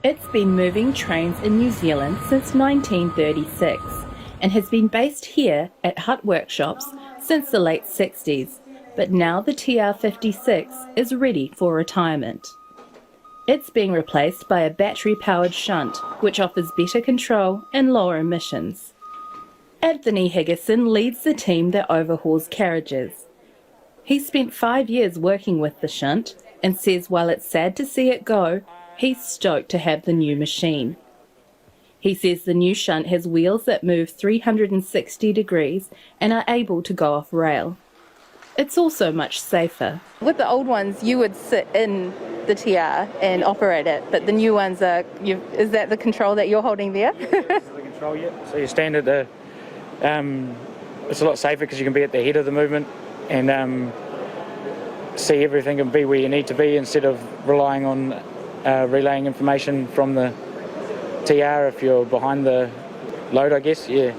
It's been moving trains in New Zealand since 1936 and has been based here at Hutt Workshops since the late 60s, but now the TR56 is ready for retirement. It's being replaced by a battery-powered shunt, which offers better control and lower emissions. Anthony Higginson leads the team that overhauls carriages. He spent 5 years working with the shunt and says while it's sad to see it go, he's stoked to have the new machine. He says the new shunt has wheels that move 360 degrees and are able to go off rail. It's also much safer. With the old ones, you would sit in the TR and operate it, but the new ones are, is that the control that you're holding there? Yeah, this is the control, yeah. So you stand at the, it's a lot safer because you can be at the head of the movement and see everything and be where you need to be instead of relying on relaying information from the TR if you're behind the load, I guess, yeah.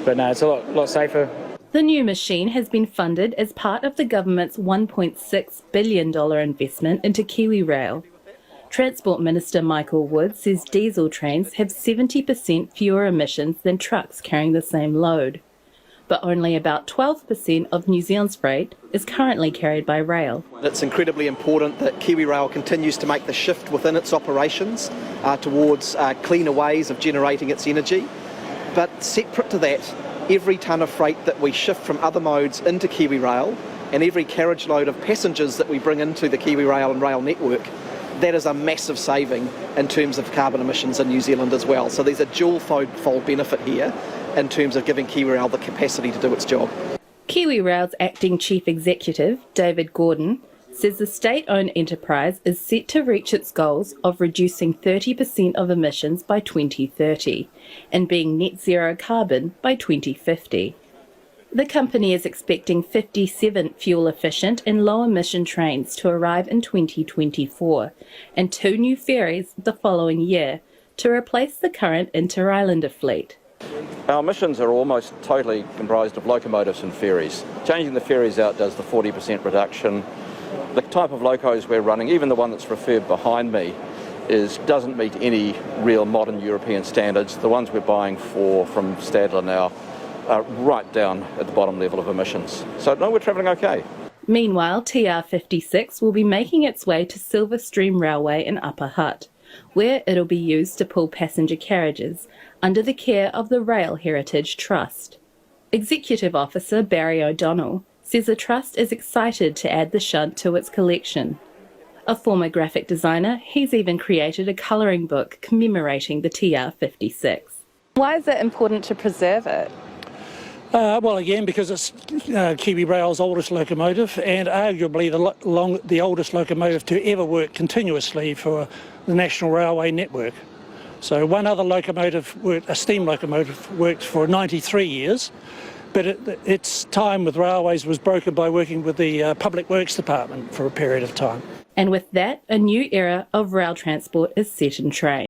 But no, it's a lot safer. The new machine has been funded as part of the government's $1.6 billion investment into Kiwi Rail. Transport Minister Michael Wood says diesel trains have 70% fewer emissions than trucks carrying the same load. But only about 12% of New Zealand's freight is currently carried by rail. It's incredibly important that Kiwi Rail continues to make the shift within its operations towards cleaner ways of generating its energy. But separate to that, every tonne of freight that we shift from other modes into Kiwi Rail and every carriage load of passengers that we bring into the Kiwi Rail and rail network, that is a massive saving in terms of carbon emissions in New Zealand as well. So there's a dual-fold benefit here in terms of giving Kiwi Rail the capacity to do its job. Kiwi Rail's acting chief executive, David Gordon, says the state-owned enterprise is set to reach its goals of reducing 30% of emissions by 2030 and being net zero carbon by 2050. The company is expecting 57 fuel-efficient and low-emission trains to arrive in 2024 and 2 new ferries the following year to replace the current inter-islander fleet. Our emissions are almost totally comprised of locomotives and ferries. Changing the ferries out does the 40% reduction. The type of locos we're running, even the one that's referred behind me, doesn't meet any real modern European standards. The ones we're buying from Stadler now are right down at the bottom level of emissions. So no, we're travelling okay. Meanwhile, TR56 will be making its way to Silverstream Railway in Upper Hutt, where it'll be used to pull passenger carriages under the care of the Rail Heritage Trust. Executive Officer Barry O'Donnell says the Trust is excited to add the shunt to its collection. A former graphic designer, he's even created a colouring book commemorating the TR56. Why is it important to preserve it? Well, again, because it's Kiwi Rail's oldest locomotive and arguably the oldest locomotive to ever work continuously for the National Railway network. So one other locomotive, a steam locomotive, worked for 93 years, but its time with railways was broken by working with the Public Works Department for a period of time. And with that, a new era of rail transport is set in train.